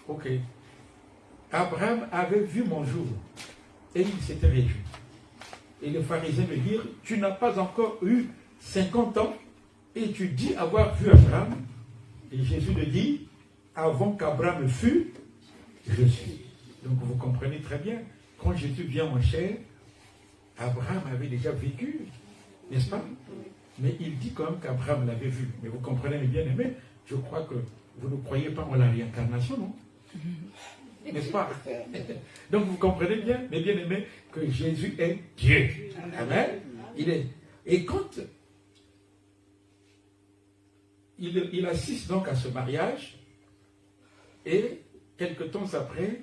Ok. Abraham avait vu mon jour et il s'était réjoui. Et les pharisiens lui dirent, tu n'as pas encore eu 50 ans et tu dis avoir vu Abraham. Et Jésus lui dit, avant qu'Abraham fût, je suis. Donc vous comprenez très bien, quand Jésus vient en chair, Abraham avait déjà vécu, n'est-ce pas? Mais il dit quand même qu'Abraham l'avait vu. Mais vous comprenez, mes bien-aimés, je crois que vous ne croyez pas en la réincarnation, non? N'est-ce pas? Donc vous comprenez bien, mes bien-aimés, que Jésus est Dieu. Amen. Il est. Et quand il assiste donc à ce mariage, et quelque temps après,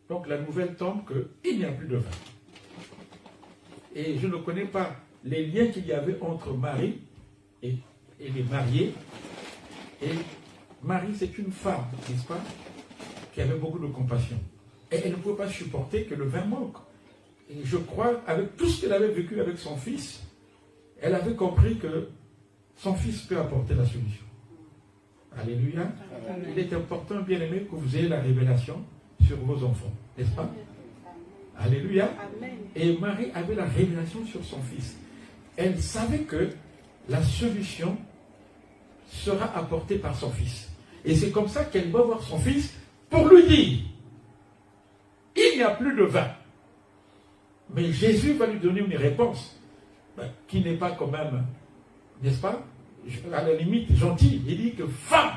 donc la nouvelle tombe qu'il n'y a plus de vin. Et je ne connais pas les liens qu'il y avait entre Marie et les mariés. Et Marie, c'est une femme, n'est-ce pas, qui avait beaucoup de compassion. Et elle ne pouvait pas supporter que le vin manque. Et je crois, avec tout ce qu'elle avait vécu avec son fils, elle avait compris que son fils peut apporter la solution. Alléluia. Amen. Il est important, bien aimé, que vous ayez la révélation sur vos enfants, n'est-ce pas? Alléluia. Amen. Et Marie avait la révélation sur son fils. Elle savait que la solution sera apportée par son fils. Et c'est comme ça qu'elle va voir son fils pour lui dire, il n'y a plus de vin. Mais Jésus va lui donner une réponse qui n'est pas quand même, n'est-ce pas, à la limite gentille. Il dit que femme,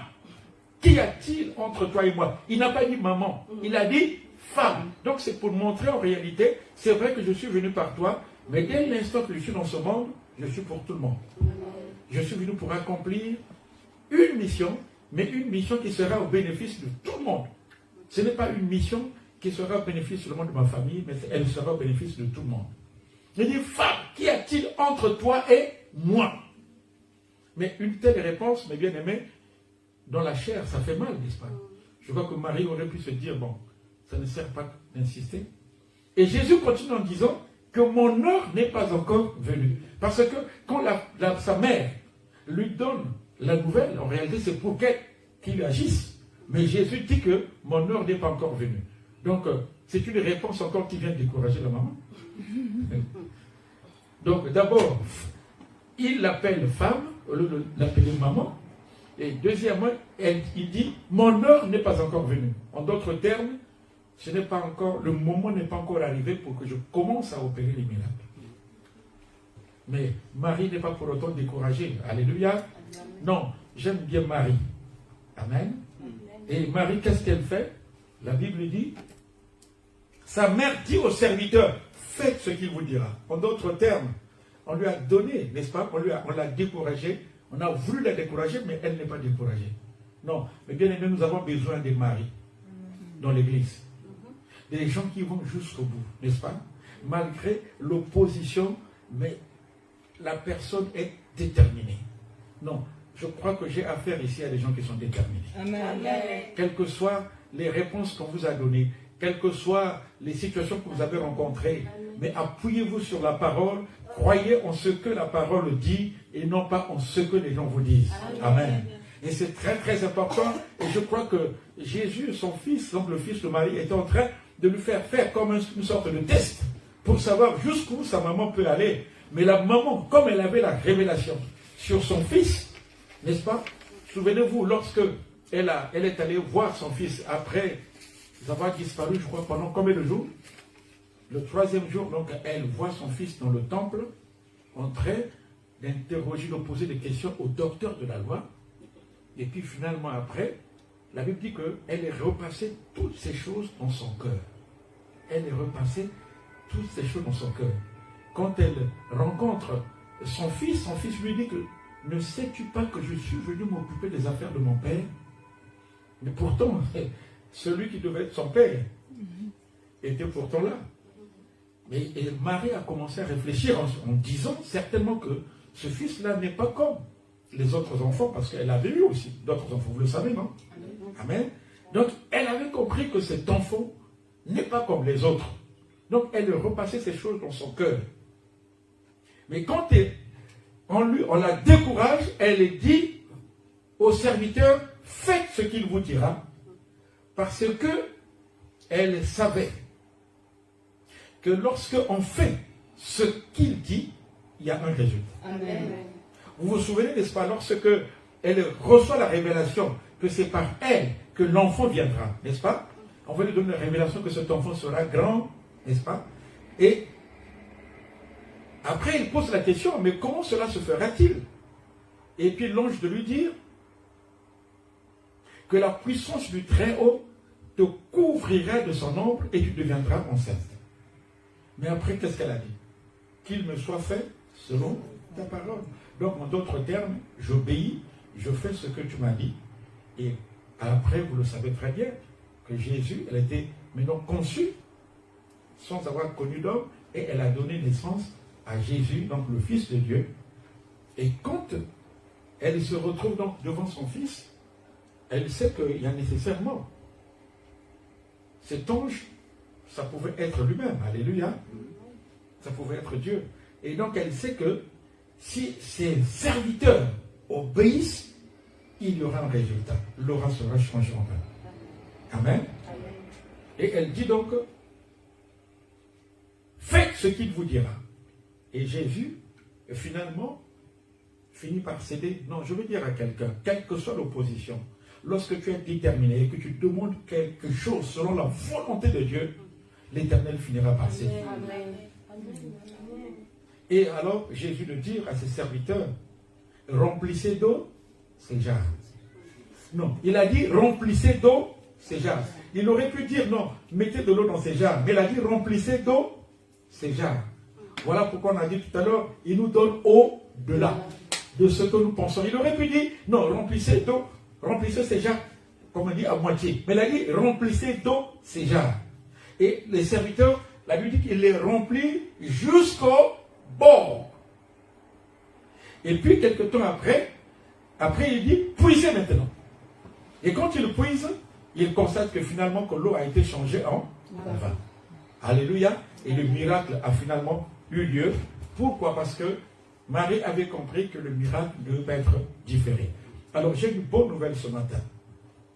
qu'y a-t-il entre toi et moi? Il n'a pas dit maman, il a dit femme. Donc c'est pour montrer en réalité, c'est vrai que je suis venu par toi, mais dès l'instant que je suis dans ce monde, je suis pour tout le monde. Je suis venu pour accomplir une mission, mais une mission qui sera au bénéfice de tout le monde. Ce n'est pas une mission qui sera au bénéfice seulement de ma famille, mais elle sera au bénéfice de tout le monde. Il dit, femme, qu'y a-t-il entre toi et moi? Mais une telle réponse, mes bien-aimés, dans la chair, ça fait mal, n'est-ce pas? Je crois que Marie aurait pu se dire, bon, ça ne sert pas d'insister. Et Jésus continue en disant que mon heure n'est pas encore venue. Parce que quand sa mère lui donne la nouvelle, en réalité, c'est pour qu'il agisse. Mais Jésus dit que mon heure n'est pas encore venue. Donc, c'est une réponse encore qui vient décourager la maman. Donc, d'abord, il l'appelle femme, au lieu de l'appeler maman. Et deuxièmement, il dit, mon heure n'est pas encore venue. En d'autres termes, le moment n'est pas encore arrivé pour que je commence à opérer les miracles. Mais Marie n'est pas pour autant découragée. Alléluia. Non, j'aime bien Marie. Amen. Et Marie, qu'est-ce qu'elle fait? La Bible dit, sa mère dit au serviteur, faites ce qu'il vous dira. En d'autres termes, on lui a donné, n'est-ce pas? On l'a découragée. On a voulu la décourager, mais elle n'est pas découragée. Non, mais bien aimé, nous avons besoin des maris dans l'église. Des gens qui vont jusqu'au bout, n'est-ce pas? Malgré l'opposition, mais la personne est déterminée. Non, je crois que j'ai affaire ici à des gens qui sont déterminés. Amen. Quelles que soient les réponses qu'on vous a données, quelles que soient les situations que vous avez rencontrées, mais appuyez-vous sur la parole, croyez en ce que la parole dit et non pas en ce que les gens vous disent. Amen. Et c'est très très important. Et je crois que Jésus, son fils, donc le fils de Marie, est en train de lui faire comme une sorte de test pour savoir jusqu'où sa maman peut aller. Mais la maman, comme elle avait la révélation sur son fils, n'est-ce pas? Souvenez-vous, lorsque elle est allée voir son fils après avoir disparu, je crois, pendant combien de jours? Le troisième jour, donc, elle voit son fils dans le temple, en train d'interroger, de poser des questions au docteur de la loi. Et puis finalement, après, la Bible dit qu'elle est repassée toutes ces choses dans son cœur. Elle est repassée toutes ces choses dans son cœur. Quand elle rencontre son fils lui dit que ne sais-tu pas que je suis venu m'occuper des affaires de mon père? Mais pourtant, celui qui devait être son père était pourtant là. Mais Marie a commencé à réfléchir en disant certainement que ce fils-là n'est pas comme les autres enfants, parce qu'elle avait eu aussi d'autres enfants, vous le savez, non? Amen. Donc, elle avait compris que cet enfant n'est pas comme les autres. Donc, elle repassait ces choses dans son cœur. Mais quand on la décourage, elle dit au serviteur, faites ce qu'il vous dira. Parce que elle savait que lorsque on fait ce qu'il dit, il y a un résultat. Amen. Vous vous souvenez, n'est-ce pas, lorsque elle reçoit la révélation que c'est par elle que l'enfant viendra, n'est-ce pas? On va lui donner la révélation que cet enfant sera grand, n'est-ce pas? Et après, il pose la question, mais comment cela se fera-t-il? Et puis l'ange de lui dire que la puissance du Très-Haut te couvrira de son ombre et tu deviendras enceinte. Mais après, qu'est-ce qu'elle a dit? Qu'il me soit fait selon ta parole. Donc, en d'autres termes, j'obéis, je fais ce que tu m'as dit. Et après, vous le savez très bien, que Jésus, elle a été maintenant conçue sans avoir connu d'homme, et elle a donné naissance à Jésus, donc le Fils de Dieu. Et quand elle se retrouve donc devant son Fils, elle sait qu'il y a nécessairement cet ange, ça pouvait être lui-même, alléluia, ça pouvait être Dieu. Et donc elle sait que si ses serviteurs obéissent, il y aura un résultat. L'aura sera changé en vain. Amen. Et elle dit donc, faites ce qu'il vous dira. Et Jésus, finalement, finit par céder. Non, je veux dire à quelqu'un, quelle que soit l'opposition, lorsque tu es déterminé et que tu demandes quelque chose selon la volonté de Dieu, l'Éternel finira par céder. Et alors, Jésus de dire à ses serviteurs, remplissez d'eau ces jarres. Non, il a dit, remplissez d'eau ces jarres. Il aurait pu dire, non, mettez de l'eau dans ces jarres. Mais il a dit, remplissez d'eau ces jarres. Voilà pourquoi on a dit tout à l'heure, il nous donne au-delà de ce que nous pensons. Il aurait pu dire, non, remplissez d'eau, remplissez ces jarres, comme on dit, à moitié. Mais il a dit, remplissez d'eau ces jarres. Et les serviteurs, la Bible dit qu'il les remplit jusqu'au bord. Et puis, quelque temps après, il dit, puisez maintenant. Et quand il puise, il constate que finalement, que l'eau a été changée en vin. Alléluia. Et le miracle a finalement eu lieu. Pourquoi? Parce que Marie avait compris que le miracle devait pas être différé. Alors, j'ai une bonne nouvelle ce matin.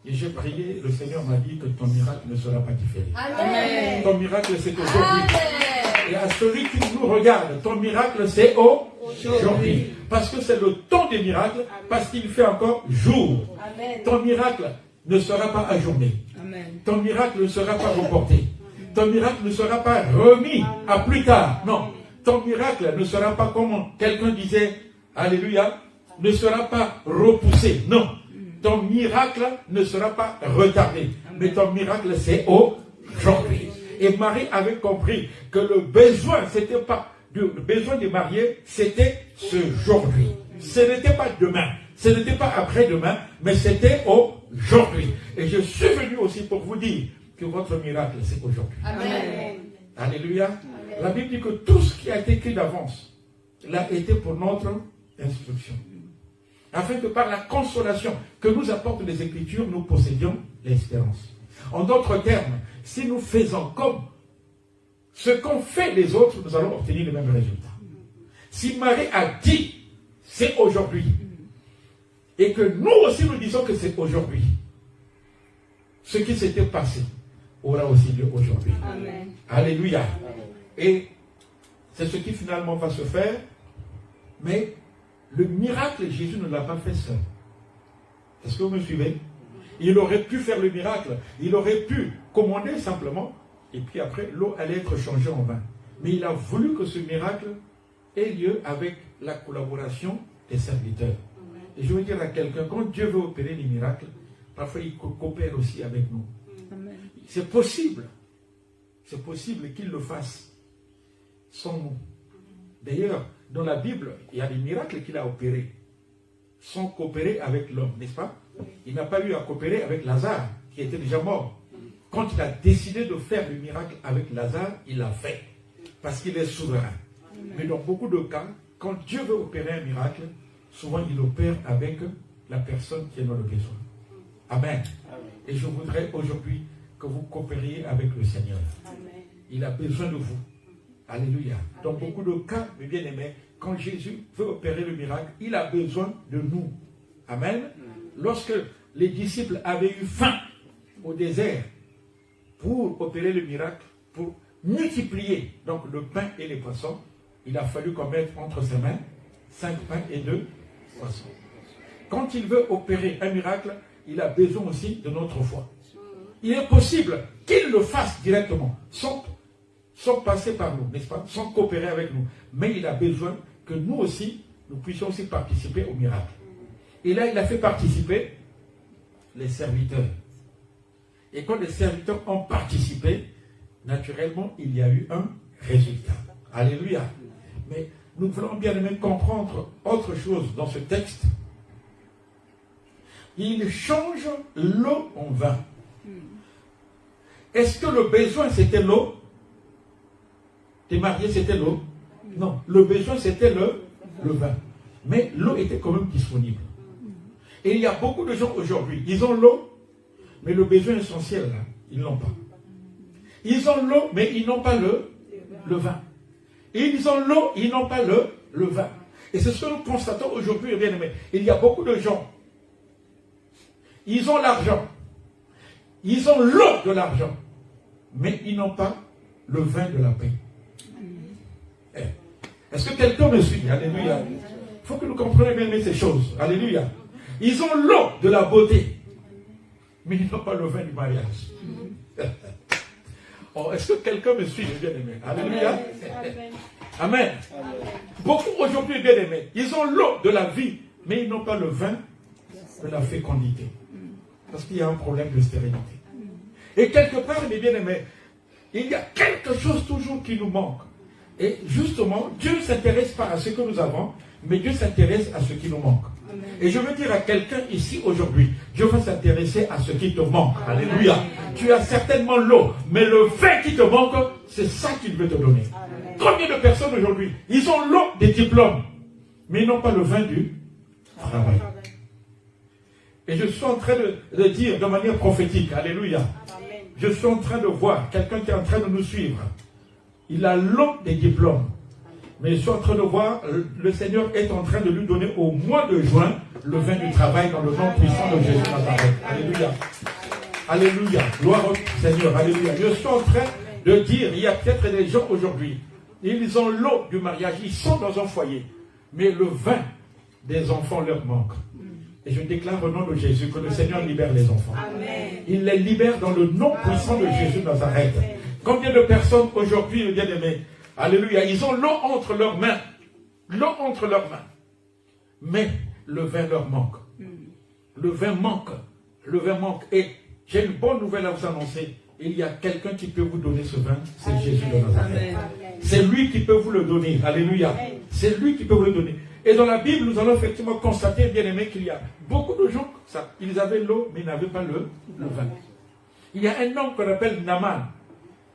Et j'ai prié, le Seigneur m'a dit que ton miracle ne sera pas différé. Amen. Ton miracle, c'est aujourd'hui. Et à celui qui nous regarde, ton miracle, c'est aujourd'hui. Parce que c'est le temps des miracles, parce qu'il fait encore jour. Amen. Ton miracle ne sera pas ajourné. Amen. Ton miracle ne sera pas reporté. Ton miracle ne sera pas remis à plus tard. Non. Ton miracle ne sera pas comme quelqu'un disait, alléluia, ne sera pas repoussé. Non. Ton miracle ne sera pas retardé. Mais ton miracle, c'est aujourd'hui. Et Marie avait compris que le besoin, c'était pas le besoin de marier, c'était ce aujourd'hui. Ce n'était pas demain, ce n'était pas après-demain, mais c'était aujourd'hui. Et je suis venu aussi pour vous dire que votre miracle, c'est aujourd'hui. Amen. Alléluia. Amen. La Bible dit que tout ce qui a été écrit d'avance l'a été pour notre instruction. Afin que par la consolation que nous apportent les Écritures, nous possédions l'espérance. En d'autres termes, si nous faisons comme ce qu'ont fait les autres, nous allons obtenir le même résultat. Si Marie a dit, c'est aujourd'hui, et que nous aussi nous disons que c'est aujourd'hui, ce qui s'était passé aura aussi lieu aujourd'hui. Amen. Alléluia. Et c'est ce qui finalement va se faire, mais le miracle, Jésus ne l'a pas fait seul. Est-ce que vous me suivez? Il aurait pu faire le miracle, il aurait pu commander simplement, et puis après, l'eau allait être changée en vin. Mais il a voulu que ce miracle ait lieu avec la collaboration des serviteurs. Et je veux dire à quelqu'un, quand Dieu veut opérer les miracles, parfois il coopère aussi avec nous. C'est possible qu'il le fasse sans nous. D'ailleurs, dans la Bible, il y a des miracles qu'il a opérés sans coopérer avec l'homme, n'est-ce pas? Il n'a pas eu à coopérer avec Lazare, qui était déjà mort. Quand il a décidé de faire le miracle avec Lazare, il l'a fait, parce qu'il est souverain. Mais dans beaucoup de cas, quand Dieu veut opérer un miracle, souvent il opère avec la personne qui est dans le besoin. Amen. Et je voudrais aujourd'hui que vous coopériez avec le Seigneur. Il a besoin de vous. Alléluia. Dans beaucoup de cas, mes bien-aimés, quand Jésus veut opérer le miracle, il a besoin de nous. Amen. Lorsque les disciples avaient eu faim au désert pour opérer le miracle, pour multiplier donc le pain et les poissons, il a fallu qu'on mette entre ses mains 5 pains et 2 poissons. Quand il veut opérer un miracle, il a besoin aussi de notre foi. Il est possible qu'il le fasse directement, sans passer par nous, n'est-ce pas, sans coopérer avec nous. Mais il a besoin que nous aussi, nous puissions aussi participer au miracle. Et là, il a fait participer les serviteurs. Et quand les serviteurs ont participé, naturellement, il y a eu un résultat. Alléluia. Mais nous voulons bien même comprendre autre chose dans ce texte. Il change l'eau en vin. Est-ce que le besoin c'était l'eau? T'es marié, c'était l'eau? Non, le besoin c'était le vin. Mais l'eau était quand même disponible. Et il y a beaucoup de gens aujourd'hui, ils ont l'eau, mais le besoin essentiel, là, ils ne l'ont pas. Ils ont l'eau, mais ils n'ont pas le vin. Ils ont l'eau, ils n'ont pas le vin. Et c'est ce que nous constatons aujourd'hui, bien aimé. Il y a beaucoup de gens, ils ont l'argent, ils ont l'eau de l'argent, mais ils n'ont pas le vin de la paix. Est-ce que quelqu'un me suit? Alléluia. Il faut que nous comprenions bien ces choses. Alléluia. Ils ont l'eau de la beauté, mais ils n'ont pas le vin du mariage. Oh, est-ce que quelqu'un me suit, bien aimé? Alléluia. Amen. Beaucoup aujourd'hui, bien aimés, ils ont l'eau de la vie, mais ils n'ont pas le vin de la fécondité. Parce qu'il y a un problème de stérilité. Et quelque part, mes bien-aimés, il y a quelque chose toujours qui nous manque. Et justement, Dieu ne s'intéresse pas à ce que nous avons, mais Dieu s'intéresse à ce qui nous manque. Amen. Et je veux dire à quelqu'un ici aujourd'hui, Dieu va s'intéresser à ce qui te manque. Amen. Alléluia. Tu as certainement l'eau, mais le vin qui te manque, c'est ça qu'il veut te donner. Amen. Combien de personnes aujourd'hui, ils ont l'eau des diplômes, mais ils n'ont pas le vin du travail. Et je suis en train de dire de manière prophétique, alléluia, amen. Je suis en train de voir quelqu'un qui est en train de nous suivre. Il a l'eau des diplômes. Mais je suis en train de voir, le Seigneur est en train de lui donner au mois de juin le vin du travail dans le nom puissant de Jésus Nazareth. Alléluia. Alléluia. Gloire au Seigneur. Alléluia. Je suis en train de dire, il y a peut-être des gens aujourd'hui, ils ont l'eau du mariage, ils sont dans un foyer, mais le vin des enfants leur manque. Et je déclare au nom de Jésus que le Seigneur libère les enfants. Amen. Il les libère dans le nom puissant de Jésus Nazareth. Combien de personnes aujourd'hui, bien aimés, alléluia, ils ont l'eau entre leurs mains. L'eau entre leurs mains. Mais le vin leur manque. Le vin manque. Le vin manque. Et j'ai une bonne nouvelle à vous annoncer. Il y a quelqu'un qui peut vous donner ce vin. C'est Jésus de Nazareth. C'est lui qui peut vous le donner. Alléluia. C'est lui qui peut vous le donner. Et dans la Bible, nous allons effectivement constater, bien aimé, qu'il y a beaucoup de gens, ils avaient l'eau, mais ils n'avaient pas le vin. Il y a un homme qu'on appelle Naaman.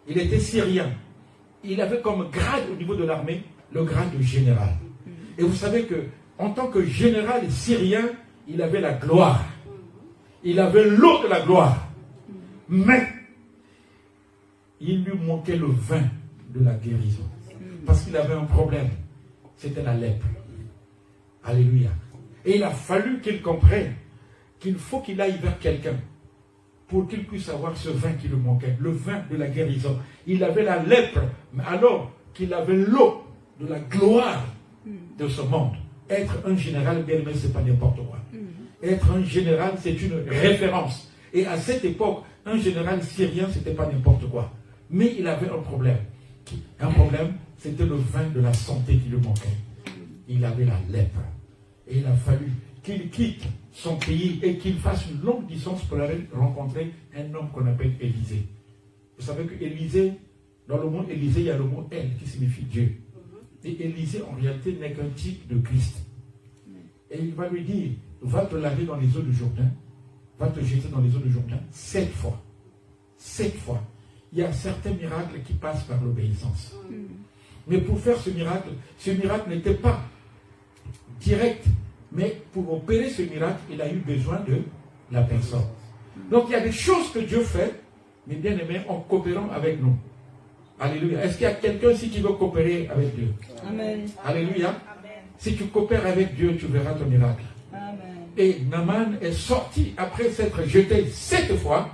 Il était syrien. Il avait comme grade au niveau de l'armée, le grade de général. Et vous savez que, en tant que général syrien, il avait la gloire. Il avait l'eau de la gloire. Mais, il lui manquait le vin de la guérison. Parce qu'il avait un problème. C'était la lèpre. Alléluia. Et il a fallu qu'il comprenne qu'il faut qu'il aille vers quelqu'un pour qu'il puisse avoir ce vin qui lui manquait, le vin de la guérison. Il avait la lèpre, mais alors qu'il avait l'eau de la gloire de ce monde. Être un général, bien aimé, ce n'est pas n'importe quoi. Être un général, c'est une référence. Et à cette époque, un général syrien, ce n'était pas n'importe quoi. Mais il avait un problème. Un problème, c'était le vin de la santé qui lui manquait. Il avait la lèpre. Et il a fallu qu'il quitte son pays et qu'il fasse une longue distance pour aller rencontrer un homme qu'on appelle Élisée. Vous savez que Élisée, dans le mot Élisée, il y a le mot El qui signifie Dieu. Et Élisée, en réalité, n'est qu'un type de Christ. Et il va lui dire, va te laver dans les eaux du Jourdain, va te jeter dans les eaux du Jourdain 7 fois. 7 fois. Il y a certains miracles qui passent par l'obéissance. Mais pour faire ce miracle n'était pas direct. Mais pour opérer ce miracle, il a eu besoin de la personne. Donc il y a des choses que Dieu fait, mais bien aimé, en coopérant avec nous. Alléluia. Est-ce qu'il y a quelqu'un ici qui veut coopérer avec Dieu? Amen. Alléluia. Amen. Si tu coopères avec Dieu, tu verras ton miracle. Amen. Et Naaman est sorti après s'être jeté 7 fois.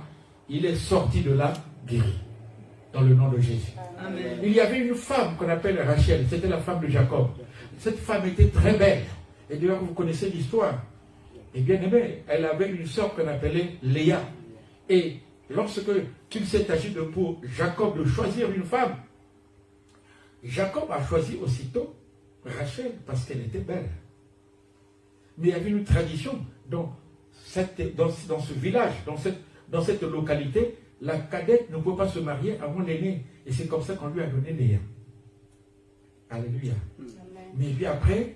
il est sorti de là guéri. Dans le nom de Jésus. Amen. Il y avait une femme qu'on appelle Rachel, c'était la femme de Jacob. Cette femme était très belle. Et d'ailleurs, vous connaissez l'histoire. Et bien aimé, elle avait une sœur qu'on appelait Léa. Et lorsque qu'il s'est agi pour Jacob de choisir une femme, Jacob a choisi aussitôt Rachel parce qu'elle était belle. Mais il y avait une tradition dans ce village, dans cette localité. La cadette ne peut pas se marier avant l'aîné. Et c'est comme ça qu'on lui a donné Léa. Alléluia. Amen. Mais puis après,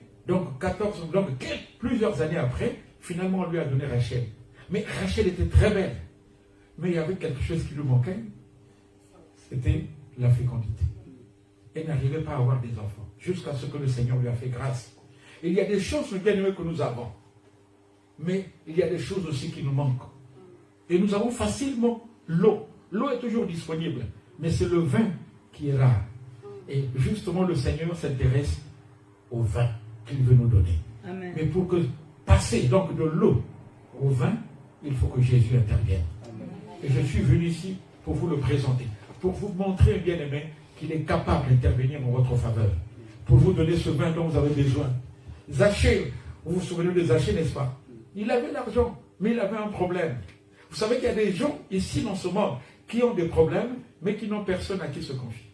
plusieurs années après, finalement on lui a donné Rachel. Mais Rachel était très belle. Mais il y avait quelque chose qui lui manquait. C'était la fécondité. Elle n'arrivait pas à avoir des enfants. Jusqu'à ce que le Seigneur lui a fait grâce. Et il y a des choses, bien aimées, que nous avons. Mais il y a des choses aussi qui nous manquent. Et nous avons facilement l'eau. L'eau est toujours disponible, mais c'est le vin qui est rare. Et justement, le Seigneur s'intéresse au vin qu'il veut nous donner. Amen. Mais pour passer donc de l'eau au vin, il faut que Jésus intervienne. Amen. Et je suis venu ici pour vous le présenter, pour vous montrer, bien aimé, qu'il est capable d'intervenir en votre faveur, pour vous donner ce vin dont vous avez besoin. Zachée, vous vous souvenez de Zachée, n'est-ce pas? Il avait l'argent, mais il avait un problème. Vous savez qu'il y a des gens ici dans ce monde qui ont des problèmes, mais qui n'ont personne à qui se confier.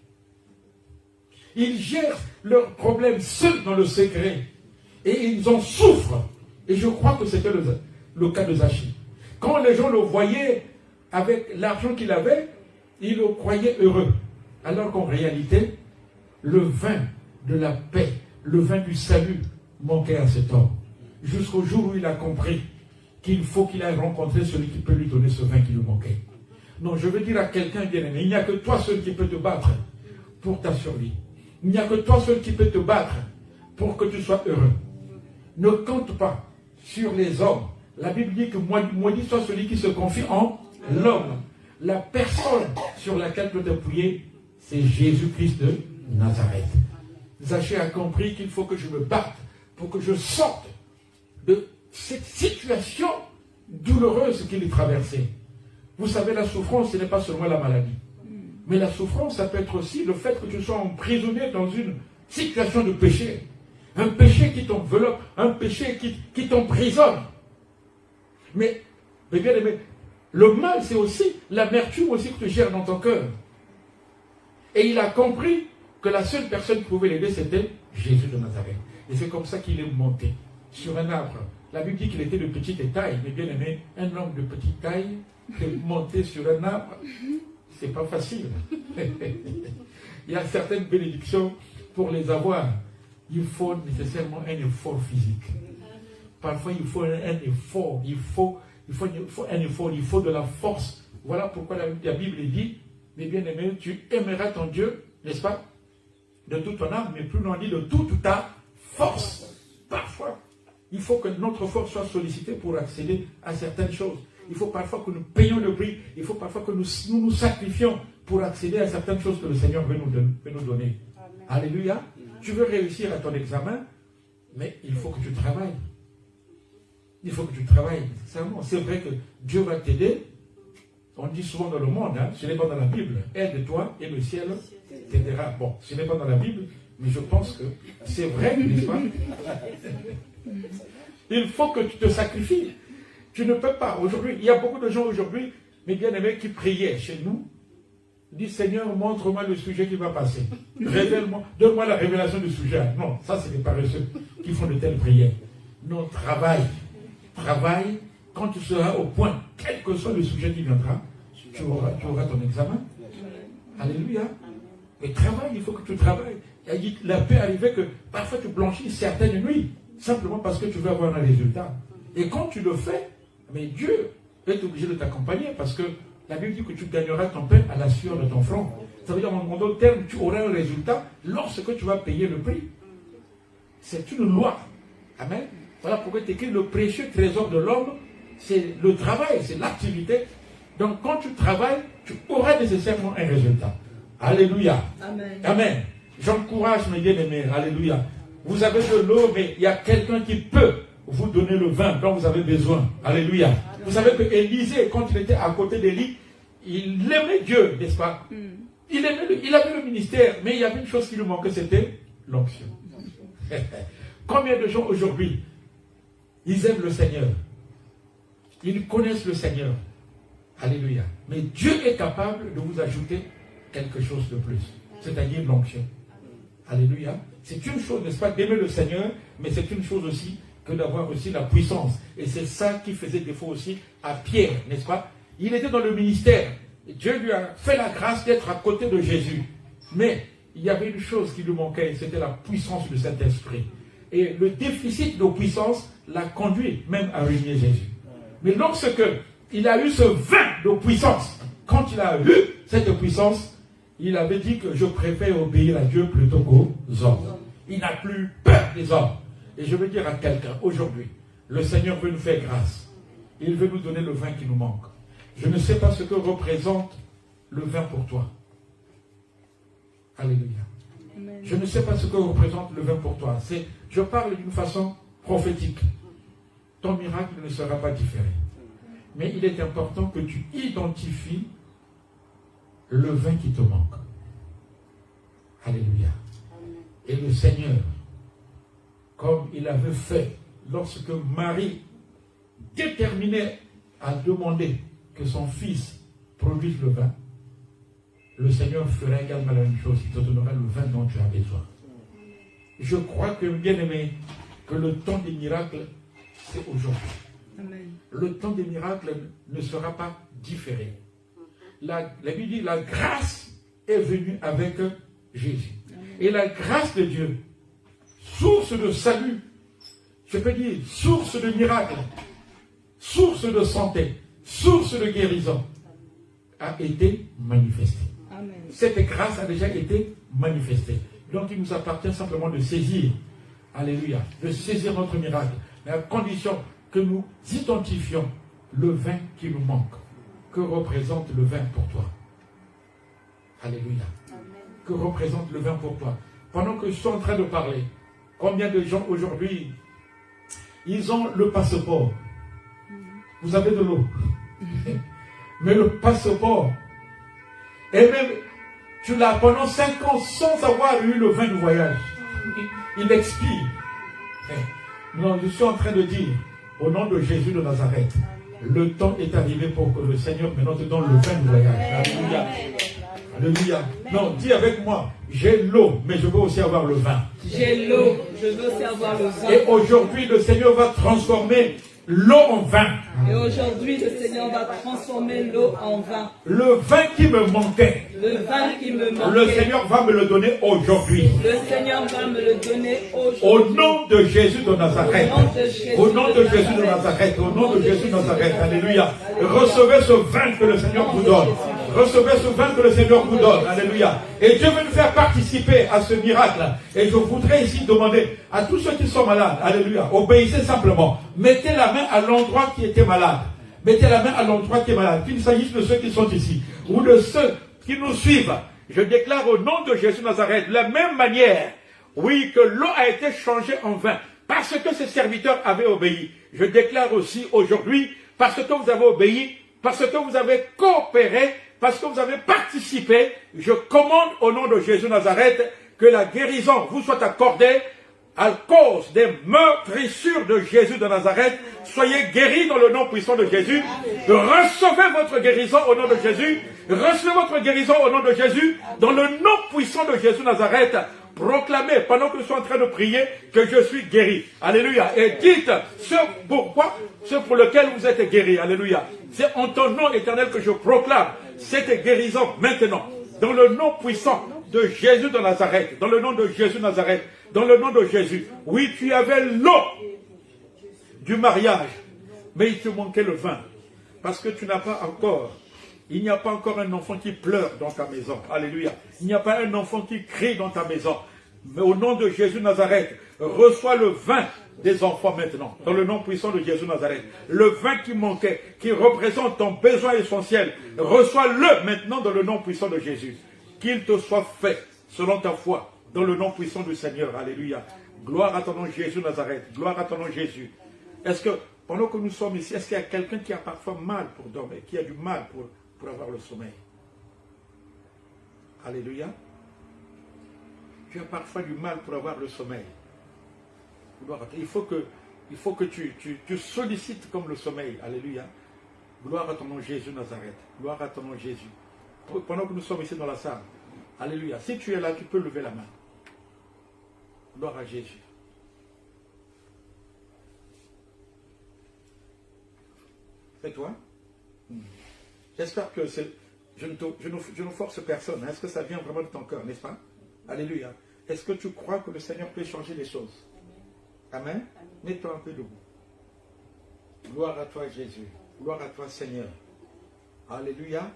Ils gèrent leurs problèmes seuls dans le secret. Et ils en souffrent. Et je crois que c'était le cas de Zachée. Quand les gens le voyaient avec l'argent qu'il avait, ils le croyaient heureux. Alors qu'en réalité, le vin de la paix, le vin du salut manquait à cet homme. Jusqu'au jour où il a compris qu'il faut qu'il aille rencontrer celui qui peut lui donner ce vin qui lui manquait. Non, je veux dire à quelqu'un bien-aimé, il n'y a que toi seul qui peut te battre pour ta survie. Il n'y a que toi seul qui peut te battre pour que tu sois heureux. Ne compte pas sur les hommes. La Bible dit que maudit soit celui qui se confie en l'homme. La personne sur laquelle tu peux t'appuyer, c'est Jésus-Christ de Nazareth. Zachée a compris qu'il faut que je me batte pour que je sorte de cette situation douloureuse qu'il est traversée. Vous savez, la souffrance, ce n'est pas seulement la maladie. Mais la souffrance, ça peut être aussi le fait que tu sois emprisonné dans une situation de péché. Un péché qui t'enveloppe, un péché qui t'emprisonne. Mais bien aimé, le mal, c'est aussi l'amertume aussi que tu gères dans ton cœur. Et il a compris que la seule personne qui pouvait l'aider, c'était Jésus de Nazareth. Et c'est comme ça qu'il est monté sur un arbre. La Bible dit qu'il était de petite taille, mais bien aimé, un homme de petite taille, monter sur un arbre, c'est pas facile. Il y a certaines bénédictions, pour les avoir, il faut nécessairement un effort physique. Parfois, il faut un effort, il faut un effort, il faut de la force. Voilà pourquoi la Bible dit, mais bien aimé, tu aimeras ton Dieu, n'est-ce pas, de toute ton âme, mais plus loin dit de toute ta force. Parfois, il faut que notre force soit sollicitée pour accéder à certaines choses. Il faut parfois que nous payions le prix. Il faut parfois que nous sacrifions pour accéder à certaines choses que le Seigneur veut nous donner. Amen. Alléluia. Tu veux réussir à ton examen, mais il faut que tu travailles. Il faut que tu travailles. C'est vrai que Dieu va t'aider. On dit souvent dans le monde, ce n'est pas dans la Bible. Aide-toi et le ciel t'aidera. Bon, ce n'est pas dans la Bible, mais je pense que c'est vrai, n'est-ce pas? Il faut que tu te sacrifies. Tu ne peux pas. Aujourd'hui, il y a beaucoup de gens aujourd'hui, mes bien-aimés, qui priaient chez nous. Dis, Seigneur, montre-moi le sujet qui va passer. Révèle-moi, donne-moi la révélation du sujet. Non, ça, c'est les paresseux qui font de telles prières. Non, travaille. Travaille. Quand tu seras au point, quel que soit le sujet qui viendra, tu auras ton examen. Alléluia. Mais travaille, il faut que tu travailles. La paix arrivait que parfois tu blanchis certaines nuits, simplement parce que tu veux avoir un résultat. Et quand tu le fais, mais Dieu est obligé de t'accompagner, parce que la Bible dit que tu gagneras ton pain à la sueur de ton front. Ça veut dire, en d'autres termes, tu auras un résultat lorsque tu vas payer le prix. C'est une loi. Amen. Voilà pourquoi tu écris le précieux trésor de l'homme, c'est le travail, c'est l'activité. Donc quand tu travailles, tu auras nécessairement un résultat. Alléluia. Amen. Amen. J'encourage mes bien-aimés. Alléluia. Vous avez de l'eau, mais il y a quelqu'un qui peut vous donner le vin dont vous avez besoin. Alléluia. Amen. Vous savez que Élisée, quand il était à côté d'Élie, il aimait Dieu, n'est-ce pas? Il avait le ministère, mais il y avait une chose qui lui manquait, c'était l'onction. Combien de gens aujourd'hui, ils aiment le Seigneur, ils connaissent le Seigneur, alléluia, mais Dieu est capable de vous ajouter quelque chose de plus, c'est-à-dire l'onction. Alléluia. C'est une chose, n'est-ce pas, d'aimer le Seigneur, mais c'est une chose aussi que d'avoir aussi la puissance. Et c'est ça qui faisait défaut aussi à Pierre, n'est-ce pas? Il était dans le ministère. Dieu lui a fait la grâce d'être à côté de Jésus. Mais il y avait une chose qui lui manquait, c'était la puissance du Saint-Esprit. Et le déficit de puissance l'a conduit même à renier Jésus. Mais lorsque il a eu ce vin de puissance, quand il a eu cette puissance, il avait dit que je préfère obéir à Dieu plutôt qu'aux hommes. Il n'a plus peur des hommes. Et je veux dire à quelqu'un, aujourd'hui, le Seigneur veut nous faire grâce. Il veut nous donner le vin qui nous manque. Je ne sais pas ce que représente le vin pour toi. Alléluia. Amen. Je ne sais pas ce que représente le vin pour toi. Je parle d'une façon prophétique. Ton miracle ne sera pas différé. Mais il est important que tu identifies le vin qui te manque. Alléluia. Et le Seigneur, comme il avait fait lorsque Marie déterminait à demander que son fils produise le vin, le Seigneur ferait également la même chose. Il te donnera le vin dont tu as besoin. Je crois que, bien aimé, que le temps des miracles, c'est aujourd'hui. Amen. Le temps des miracles ne sera pas différé. La Bible dit la grâce est venue avec Jésus. Amen. Et la grâce de Dieu, source de salut, je peux dire source de miracle, source de santé, source de guérison, a été manifestée. Amen. Cette grâce a déjà été manifestée. Donc il nous appartient simplement de saisir, alléluia, de saisir notre miracle, à la condition que nous identifions le vin qui nous manque. Que représente le vin pour toi? Alléluia. Amen. Que représente le vin pour toi? Pendant que je suis en train de parler, combien de gens aujourd'hui, ils ont le passeport? Vous avez de l'eau. Mais le passeport, et même, tu l'as pendant 5 ans sans avoir eu le vin du voyage. Il expire. Non, je suis en train de dire, au nom de Jésus de Nazareth, le temps est arrivé pour que le Seigneur maintenant te donne le vin du voyage. Alléluia. Alléluia. Non, dis avec moi, j'ai l'eau, mais je veux aussi avoir le vin. J'ai l'eau, je veux aussi avoir le vin. Et aujourd'hui, le Seigneur va transformer l'eau en vin. Et aujourd'hui, le Seigneur va transformer l'eau en vin. Le vin qui me manquait. Le vin qui me manquait. Le Seigneur va me le donner aujourd'hui. Le Seigneur va me le donner aujourd'hui. Au nom de Jésus de Nazareth. Au nom de Jésus de Nazareth. Au nom de Jésus de Nazareth. Alléluia. Recevez ce vin que le Seigneur vous donne. Recevez ce vin que le Seigneur vous donne. Alléluia. Et Dieu veut nous faire participer à ce miracle. Et je voudrais ici demander à tous ceux qui sont malades, alléluia, obéissez simplement. Mettez la main à l'endroit qui était malade. Mettez la main à l'endroit qui est malade. Qu'il s'agisse de ceux qui sont ici ou de ceux qui nous suivent. Je déclare au nom de Jésus de Nazareth, de la même manière, oui, que l'eau a été changée en vin parce que ces serviteurs avaient obéi. Je déclare aussi aujourd'hui, parce que vous avez obéi, parce que vous avez coopéré, parce que vous avez participé, je commande au nom de Jésus de Nazareth que la guérison vous soit accordée à cause des meurtrissures de Jésus de Nazareth. Soyez guéris dans le nom puissant de Jésus. Recevez votre guérison au nom de Jésus. Recevez votre guérison au nom de Jésus. Dans le nom puissant de Jésus de Nazareth, proclamez pendant que je suis en train de prier que je suis guéri. Alléluia. Et dites ce pour lequel vous êtes guéri. Alléluia. C'est en ton nom éternel que je proclame cette guérison maintenant. Dans le nom puissant de Jésus de Nazareth. Dans le nom de Jésus de Nazareth. Dans le nom de Jésus. Oui, tu avais l'eau du mariage, mais il te manquait le vin. Parce que tu n'as pas encore, il n'y a pas encore un enfant qui pleure dans ta maison. Alléluia. Il n'y a pas un enfant qui crie dans ta maison. Mais au nom de Jésus de Nazareth, reçois le vin des enfants maintenant. Dans le nom puissant de Jésus de Nazareth. Le vin qui manquait, qui représente ton besoin essentiel. Reçois-le maintenant dans le nom puissant de Jésus. Qu'il te soit fait selon ta foi. Dans le nom puissant du Seigneur. Alléluia. Gloire à ton nom Jésus de Nazareth. Gloire à ton nom Jésus. Est-ce que, pendant que nous sommes ici, est-ce qu'il y a quelqu'un qui a parfois mal pour dormir, qui a du mal pour avoir le sommeil. Alléluia. Tu as parfois du mal pour avoir le sommeil. Il faut que tu sollicites comme le sommeil. Alléluia. Gloire à ton nom Jésus Nazareth. Gloire à ton nom Jésus. Pendant que nous sommes ici dans la salle. Alléluia. Si tu es là, tu peux lever la main. Gloire à Jésus. C'est toi? J'espère que je ne force personne. Est-ce que ça vient vraiment de ton cœur, n'est-ce pas? Alléluia. Est-ce que tu crois que le Seigneur peut changer les choses? Amen. Mets-toi un peu debout. Gloire à toi, Jésus. Gloire à toi, Seigneur. Alléluia.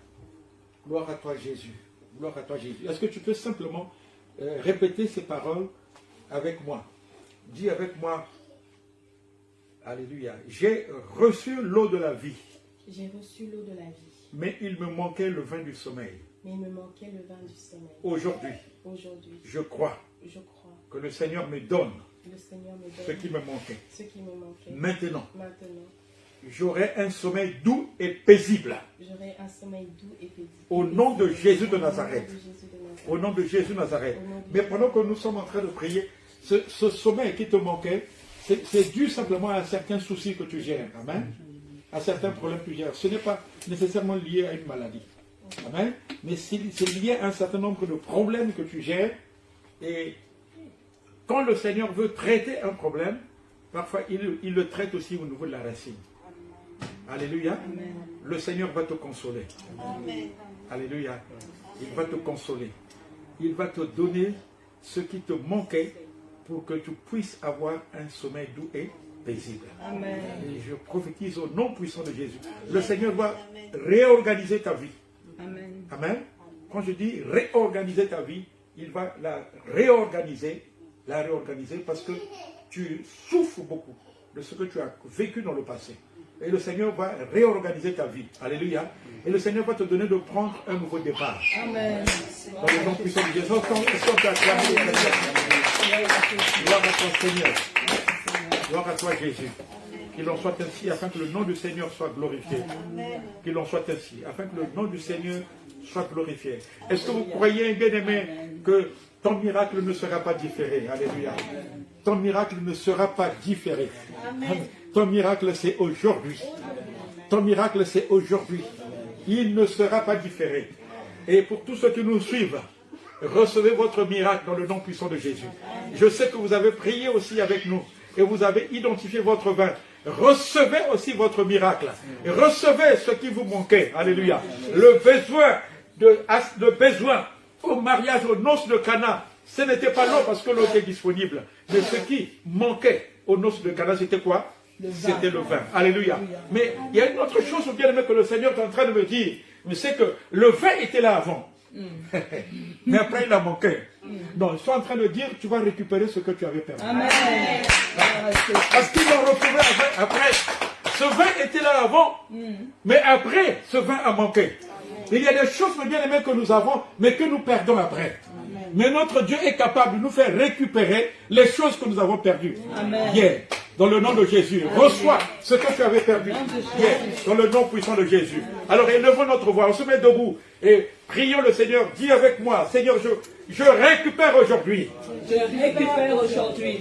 Gloire à toi, Jésus. Gloire à toi, Jésus. Est-ce que tu peux simplement répéter ces paroles avec moi? Dis avec moi. Alléluia. J'ai reçu l'eau de la vie. J'ai reçu l'eau de la vie. Mais il me manquait le vin du sommeil. Mais il me manquait le vin du sommeil. Aujourd'hui, je crois que le Seigneur me donne ce qui me manquait. Maintenant, j'aurai un sommeil doux et paisible. Au nom de Jésus de Nazareth. Au nom de Jésus de Nazareth. Mais pendant que nous sommes en train de prier, ce sommeil qui te manquait, c'est dû simplement à certains soucis que tu gères. Amen. À certains problèmes que tu gères. Ce n'est pas nécessairement lié à une maladie. Amen. Mais c'est lié à un certain nombre de problèmes que tu gères. Et quand le Seigneur veut traiter un problème, parfois il le traite aussi au niveau de la racine. Alléluia. Amen. Le Seigneur va te consoler. Amen. Alléluia. Il va te consoler. Il va te donner ce qui te manquait pour que tu puisses avoir un sommeil doux et paisible. Amen. Et je prophétise au nom puissant de Jésus. Le Seigneur va réorganiser ta vie. Amen. Amen. Quand je dis réorganiser ta vie, il va la réorganiser parce que tu souffres beaucoup de ce que tu as vécu dans le passé. Et le Seigneur va réorganiser ta vie. Alléluia. Et le Seigneur va te donner de prendre un nouveau départ. Amen. Dans le nom puissant de Jésus. Est-ce qu'on peut acclamer le Seigneur? Gloire à toi, Seigneur. Gloire à toi, Jésus. Qu'il en soit ainsi, afin que le nom du Seigneur soit glorifié. Qu'il en soit ainsi, afin que le nom du Seigneur soit glorifié. Est-ce que vous croyez, bien-aimé, que ton miracle ne sera pas différé? Alléluia. Ton miracle ne sera pas différé. Ton miracle, c'est aujourd'hui. Ton miracle, c'est aujourd'hui. Il ne sera pas différé. Et pour tous ceux qui nous suivent, recevez votre miracle dans le nom puissant de Jésus. Je sais que vous avez prié aussi avec nous et vous avez identifié votre vin. Recevez aussi votre miracle. Et recevez ce qui vous manquait. Alléluia. Le besoin au mariage, aux noces de Cana, ce n'était pas l'eau parce que l'eau était disponible. Mais ce qui manquait aux noces de Cana, c'était quoi? C'était le vin. Alléluia. Mais il y a une autre chose, bien aimé, que le Seigneur est en train de me dire. C'est que le vin était là avant. Mais après, il a manqué. Non, ils sont en train de dire, tu vas récupérer ce que tu avais perdu. Amen. Parce qu'ils l'ont retrouvé après. Ce vin était là avant, mais après, ce vin a manqué. Il y a des choses, bien aimées, que nous avons, mais que nous perdons après. Mais notre Dieu est capable de nous faire récupérer les choses que nous avons perdues. Hier, dans le nom de Jésus, reçois ce que tu avais perdu hier, dans le nom puissant de Jésus. Alors élevons notre voix, on se met debout et prions le Seigneur. Dis avec moi, Seigneur, je récupère aujourd'hui. Je récupère aujourd'hui.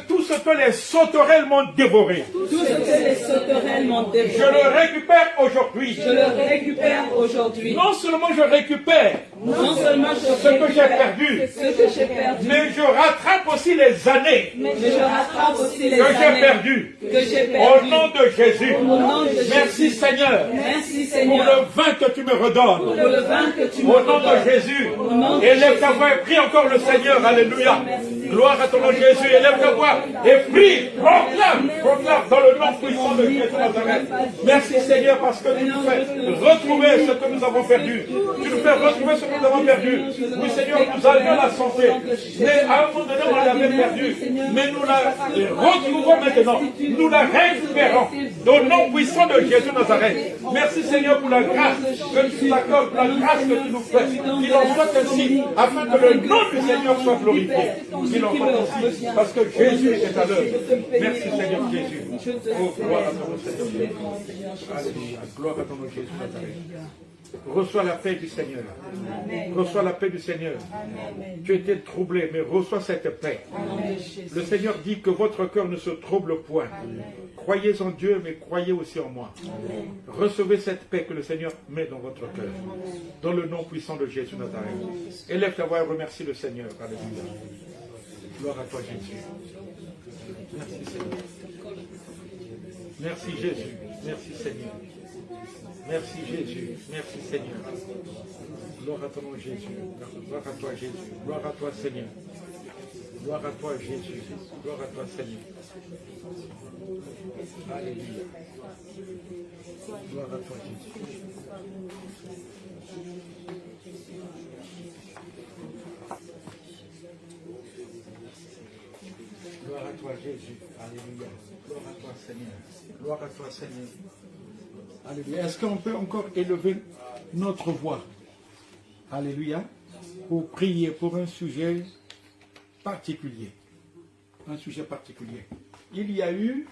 Tout ce que les sauterelles m'ont dévoré. Tout ce que les sauterelles m'ont dévoré. Je le récupère aujourd'hui. Je le récupère aujourd'hui. Non seulement je récupère ce que j'ai perdu, mais je rattrape aussi les années que j'ai perdues. Au nom de Jésus. Merci Seigneur. Pour le vin que tu me redonnes. Au nom de Jésus. Élève ta voix et prie encore le Seigneur. Alléluia. Gloire à ton nom Jésus. Élève ta voix et prie. Proclame dans le nom puissant de Jésus Nazareth. Merci Seigneur parce que tu nous fais retrouver ce que nous avons perdu. Tu nous fais retrouver ce que nous avons perdu. Oui Seigneur, nous avions la santé. Mais à un moment donné, on l'avait perdue. Mais nous la retrouvons maintenant. Nous la récupérons. Au nom puissant de Jésus Nazareth. Merci Seigneur pour la grâce que tu nous accordes, la grâce que tu nous fais. Qu'il en soit ainsi, afin que le nom du Seigneur soit glorifié. Qu'il en soit ainsi, parce que Jésus est à l'œuvre. Merci Seigneur Jésus. Oh, gloire à ton nom Seigneur Jésus. Alléluia. Gloire à ton nom Jésus Nazareth. Reçois la paix du Seigneur. Reçois la paix du Seigneur. Tu étais troublé, mais reçois cette paix. Le Seigneur dit que votre cœur ne se trouble point. Croyez en Dieu, mais croyez aussi en moi. Recevez cette paix que le Seigneur met dans votre cœur. Dans le nom puissant de Jésus de Nazareth. Élève ta voix et remercie le Seigneur. Alléluia. Gloire à toi, Jésus. Merci, Seigneur. Merci, Jésus. Merci, Seigneur. Merci, Jésus. Merci, Seigneur. Gloire à ton nom, Jésus. Gloire à toi, Jésus. Gloire à toi, Seigneur. Gloire à toi, Jésus. Gloire à toi, Seigneur. Alléluia. Gloire à toi, Jésus. Gloire à toi, Jésus. Alléluia. Gloire à toi, Seigneur. Gloire à toi, Seigneur. Alléluia. Est-ce qu'on peut encore élever notre voix? Alléluia. Pour prier pour un sujet particulier. Un sujet particulier. Il y a eu,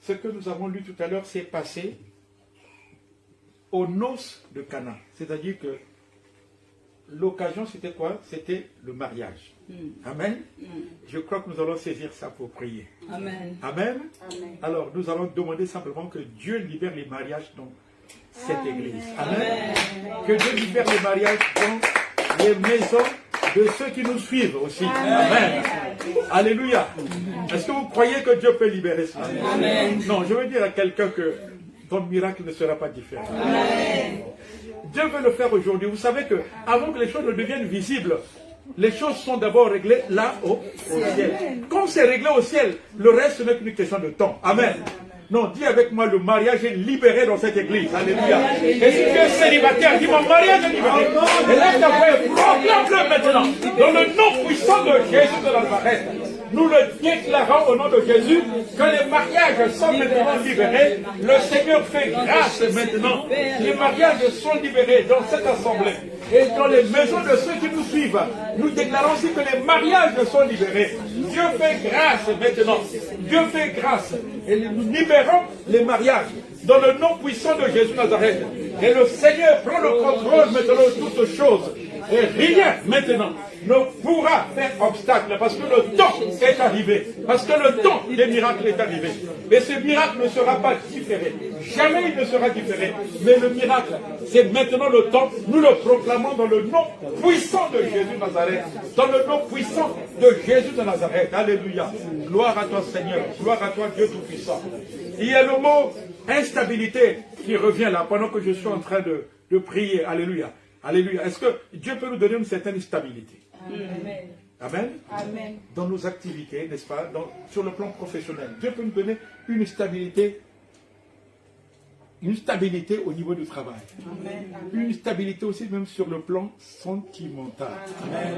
ce que nous avons lu tout à l'heure, s'est passé aux noces de Cana. C'est-à-dire que l'occasion, c'était quoi? C'était le mariage. Amen. Je crois que nous allons saisir ça pour prier. Amen. Amen. Alors, nous allons demander simplement que Dieu libère les mariages dans cette église. Amen. Que Dieu libère les mariages dans les maisons de ceux qui nous suivent aussi. Amen. Alléluia. Est-ce que vous croyez que Dieu peut libérer ça? Amen. Non, je veux dire à quelqu'un que ton miracle ne sera pas différent. Amen. Dieu veut le faire aujourd'hui. Vous savez que avant que les choses ne deviennent visibles, les choses sont d'abord réglées là au ciel. Quand c'est réglé au ciel, le reste n'est qu'une question de temps. Amen. Non, dis avec moi, le mariage est libéré dans cette église. Alléluia. Et si tu es célibataire, dis mon mariage est libéré. Et là, ta voix proclame-le maintenant. Dans le nom puissant de Jésus de Nazareth. Nous le déclarons au nom de Jésus que les mariages sont maintenant libérés. Le Seigneur fait grâce maintenant. Les mariages sont libérés dans cette assemblée. Et dans les maisons de ceux qui nous suivent, nous déclarons aussi que les mariages sont libérés. Dieu fait grâce maintenant. Dieu fait grâce. Et nous libérons les mariages dans le nom puissant de Jésus de Nazareth. Et le Seigneur prend le contrôle maintenant de toutes choses. Et rien maintenant ne pourra faire obstacle parce que le temps est arrivé. Parce que le temps des miracles est arrivé. Mais ce miracle ne sera pas différé. Jamais il ne sera différé. Mais le miracle, c'est maintenant le temps. Nous le proclamons dans le nom puissant de Jésus de Nazareth. Dans le nom puissant de Jésus de Nazareth. Alléluia. Gloire à toi, Seigneur. Gloire à toi, Dieu Tout-Puissant. Il y a le mot instabilité qui revient là pendant que je suis en train de prier. Alléluia. Alléluia. Est-ce que Dieu peut nous donner une certaine stabilité? Amen. Amen. Amen. Dans nos activités, n'est-ce pas? Sur le plan professionnel. Dieu peut nous donner une stabilité au niveau du travail. Amen. Une stabilité aussi même sur le plan sentimental. Amen.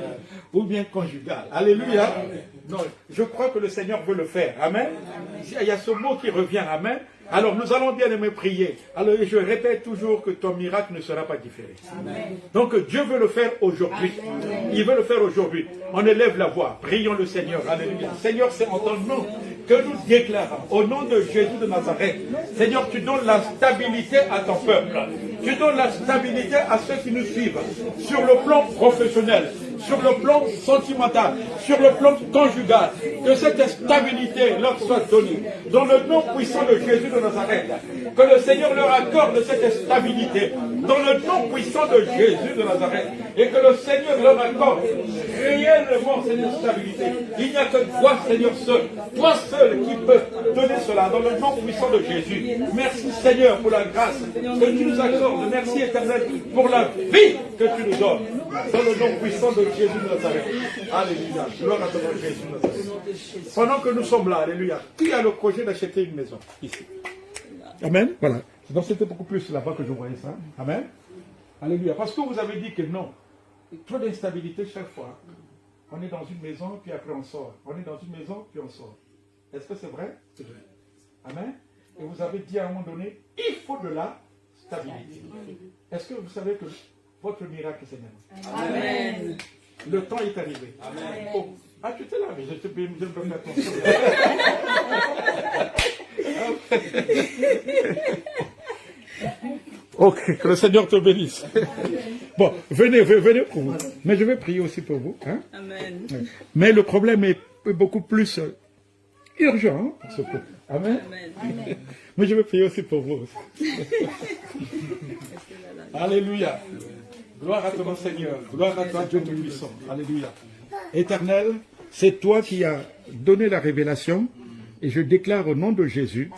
Ou bien conjugal. Alléluia. Non, je crois que le Seigneur veut le faire. Amen. Il y a ce mot qui revient. Amen. Alors nous allons bien aimer prier. Alors je répète toujours que ton miracle ne sera pas différé. Amen. Donc Dieu veut le faire aujourd'hui. Il veut le faire aujourd'hui. On élève la voix. Prions le Seigneur. Alléluia. Seigneur, c'est en ton nom que nous déclarons, au nom de Jésus de Nazareth. Seigneur, tu donnes la stabilité à ton peuple. Tu donnes la stabilité à ceux qui nous suivent. Sur le plan professionnel, sur le plan sentimental, sur le plan conjugal. Que cette stabilité leur soit donnée. Dans le nom puissant de Jésus de Nazareth. Que le Seigneur leur accorde cette stabilité. Dans le nom puissant de Jésus de Nazareth. Et que le Seigneur leur accorde réellement cette stabilité. Il n'y a que toi, Seigneur, seul. Toi seul qui peux donner cela. Dans le nom puissant de Jésus. Merci, Seigneur, pour la grâce que tu nous accordes. Merci, Éternel, pour la vie que tu nous donnes. Dans le nom puissant de Jésus de Nazareth. Alléluia. Gloire à ton nom, Jésus de Nazareth. Pendant que nous sommes là, alléluia, qui a le projet d'acheter une maison ici? Amen. Voilà. Donc c'était beaucoup plus là-bas que je voyais ça. Amen. Alléluia. Parce que vous avez dit que non. Trop d'instabilité chaque fois. On est dans une maison, puis après on sort. On est dans une maison, puis on sort. Est-ce que c'est vrai? C'est vrai. Amen. Et vous avez dit à un moment donné, il faut de la stabilité. Est-ce que vous savez que votre miracle, c'est maintenant? Amen. Le temps est arrivé. Amen. Oh. Ah, tu étais là, mais je ne peux pas faire attention. Ok, que le Seigneur te bénisse. Bon, venez pour vous. Mais je vais prier aussi pour vous. Hein? Amen. Mais le problème est beaucoup plus urgent hein, pour ce couple. Amen. Amen. Mais je vais prier aussi pour vous. Alléluia. Gloire à ton Seigneur. Gloire à toi, Dieu Tout-Puissant. Alléluia. Éternel, c'est toi qui as donné la révélation. Et je déclare au nom de Jésus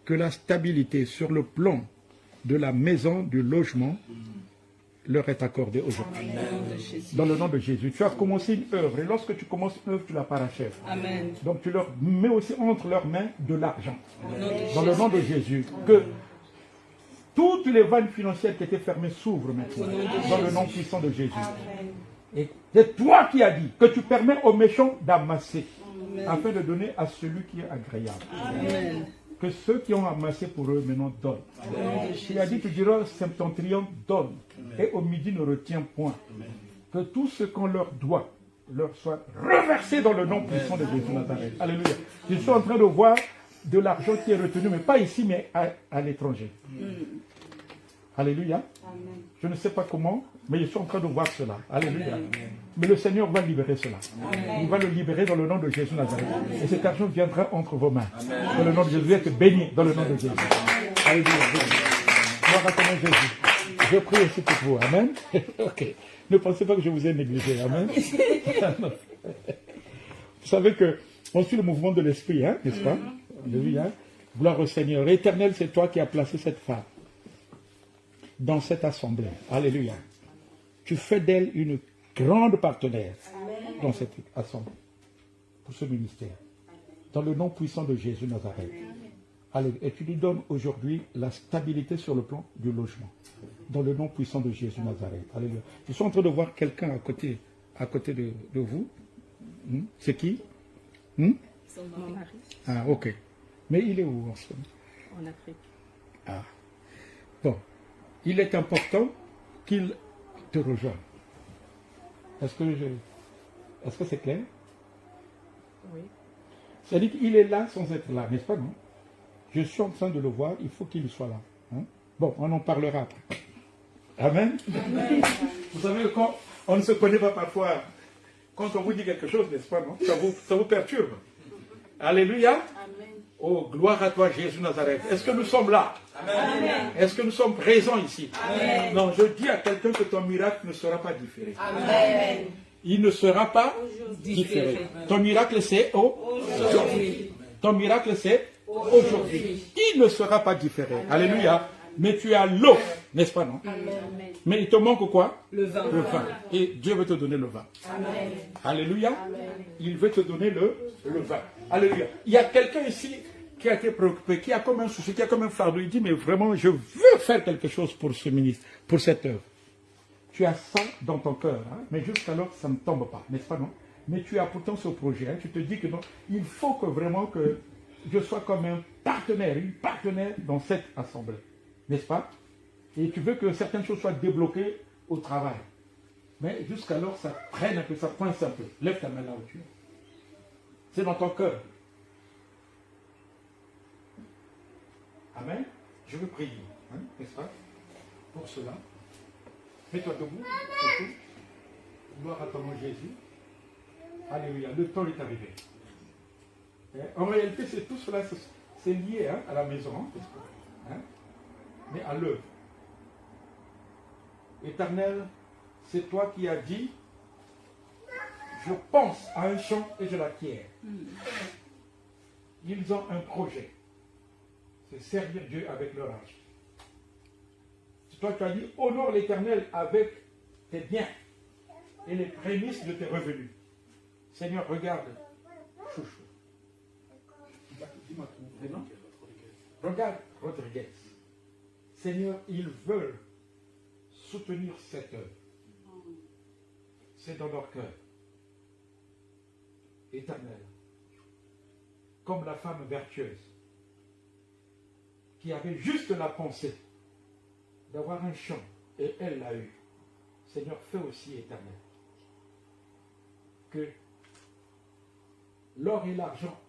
que la stabilité sur le plan de la maison, du logement, leur est accordée aujourd'hui. Dans le nom de Jésus. Tu as commencé une œuvre. Et lorsque tu commences une œuvre, tu la parachèves. Amen. Donc tu leur mets aussi entre leurs mains de l'argent. Dans le nom de Jésus. Que toutes les vannes financières qui étaient fermées s'ouvrent maintenant. Dans le nom puissant de Jésus. Et c'est toi qui as dit que tu permets aux méchants d'amasser. Afin de donner à celui qui est agréable. Amen. Que ceux qui ont amassé pour eux maintenant donnent. Tu as dit, tu diras septentrion donne. Et au midi ne retient point. Que tout ce qu'on leur doit leur soit reversé dans le nom puissant de Jésus Nazareth. Alléluia. Je suis en train de voir de l'argent qui est retenu, mais pas ici, mais à l'étranger. Alléluia. Je ne sais pas comment, mais je suis en train de voir cela. Alléluia. Mais le Seigneur va libérer cela. Il va le libérer dans le nom de Jésus Nazareth. Et cet argent viendra entre vos mains. Dans le nom de Jésus, être béni dans le nom de Jésus. Alléluia. Gloire à ton nom, Jésus. Je prie aussi pour vous. Amen. Ok. Ne pensez pas que je vous ai négligé. Amen. Vous savez que on suit le mouvement de l'esprit, hein, n'est-ce pas? Alléluia. Gloire au Seigneur. Éternel, c'est toi qui as placé cette femme dans cette assemblée. Alléluia. Tu fais d'elle une grande partenaire dans cette assemblée, pour ce ministère. Dans le nom puissant de Jésus Nazareth. Alléluia. Et tu lui donnes aujourd'hui la stabilité sur le plan du logement. Dans le nom puissant de Jésus Nazareth. Alléluia. Je suis en train de voir quelqu'un à côté de vous. C'est qui? Mon mari. Ah, ok. Mais il est où en ce moment? En Afrique. Ah. Bon. Il est important qu'il te rejoigne. Est-ce que c'est clair? Oui. C'est-à-dire qu'il est là sans être là, n'est-ce pas, non? Je suis en train de le voir, il faut qu'il soit là. Hein? Bon, on en parlera après. Amen. Amen. Vous savez, quand on ne se connaît pas parfois, quand on vous dit quelque chose, n'est-ce pas, non? Ça vous perturbe. Alléluia. Amen. Oh, gloire à toi, Jésus Nazareth. Est-ce que nous sommes là? Amen. Est-ce que nous sommes présents ici? Amen. Non, je dis à quelqu'un que ton miracle ne sera pas différé. Amen. Il ne sera pas différé. Ton miracle, c'est aujourd'hui. Ton miracle, c'est aujourd'hui. Il ne sera pas différé. Amen. Alléluia. Mais tu as l'eau, n'est-ce pas, non? Amen. Mais il te manque quoi? Le vin. Le vin. Et Dieu veut te donner le vin. Amen. Alléluia. Amen. Il veut te donner le vin. Alléluia. Il y a quelqu'un ici qui a été préoccupé, qui a comme un souci, qui a comme un fardeau. Il dit, mais vraiment, je veux faire quelque chose pour ce ministre, pour cette œuvre. Tu as ça dans ton cœur, hein? Mais jusqu'alors, ça ne tombe pas, n'est-ce pas, non? Mais tu as pourtant ce projet, hein? Tu te dis que non, il faut que vraiment que je sois comme un partenaire, une partenaire dans cette assemblée, n'est-ce pas? Et tu veux que certaines choses soient débloquées au travail. Mais jusqu'alors, ça traîne un peu, ça coince un peu. Lève ta main là où tu es. C'est dans ton cœur. Amen. Je veux prier, hein, n'est-ce pas? Pour cela. Mets-toi debout. Gloire à ton nom, Jésus. Alléluia. Le temps est arrivé. En réalité, c'est tout cela, c'est lié hein, à la maison, hein, mais à l'œuvre. Éternel, c'est toi qui as dit, je pense à un champ et je l'acquiers. Ils ont un projet. C'est servir Dieu avec leur argent. C'est toi qui as dit, honore l'Éternel avec tes biens et les prémices de tes revenus. Seigneur, regarde, chouchou. Dis-moi ton prénom. Regarde Rodriguez. Seigneur, ils veulent soutenir cette œuvre. C'est dans leur cœur. Éternel. Comme la femme vertueuse qui avait juste la pensée d'avoir un champ et elle l'a eu. Seigneur, fais aussi, Éternel, que l'or et l'argent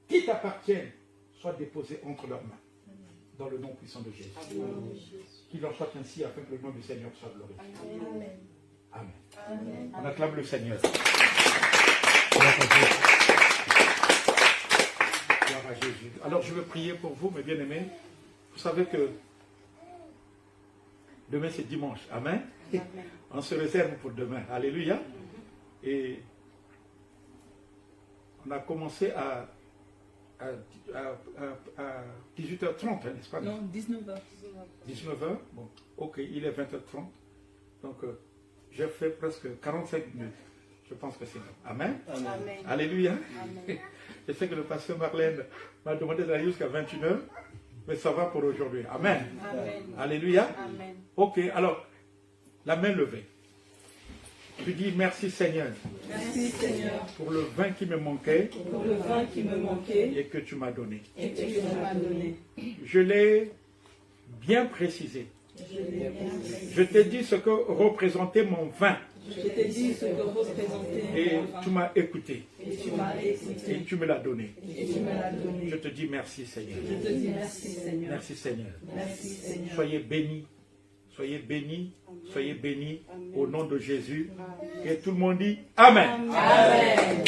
qui t'appartiennent soient déposés entre leurs mains. dans le nom puissant de Jésus. Amen. Qu'il en soit ainsi afin que le nom du Seigneur soit glorifié. Amen. Amen. Amen. On acclame le Seigneur. Gloire à Jésus. Alors je veux prier pour vous, mes bien-aimés. Vous savez que demain c'est dimanche. Amen. Amen. On se réserve pour demain. Alléluia. Et on a commencé à 18h30, n'est-ce pas? Non, 19h. 19h. Bon, ok, il est 20h30. Donc, j'ai fait presque 45 minutes. Je pense que c'est bon. Amen. Amen. Alléluia. Amen. Je sais que le pasteur Marlène m'a demandé d'aller jusqu'à 21h, mais ça va pour aujourd'hui. Amen. Amen. Alléluia. Amen. Ok, alors, la main levée. Tu dis merci Seigneur Merci Seigneur pour le vin qui me manquait pour le vin qui me manquait et que tu m'as donné. et que tu m'as donné. Je l'ai bien précisé. Je l'ai bien. Je t'ai dit ce que représentait mon vin Je t'ai dit ce que représentait et mon vin. tu m'as écouté Et tu m'as et écouté. tu me l'as donné. Et tu me l'as donné. Je te dis merci Seigneur. Je te dis merci Seigneur. Merci Seigneur. Merci Seigneur. Soyez bénis. Soyez bénis. Soyez bénis au nom de Jésus. Et tout le monde dit Amen. Amen.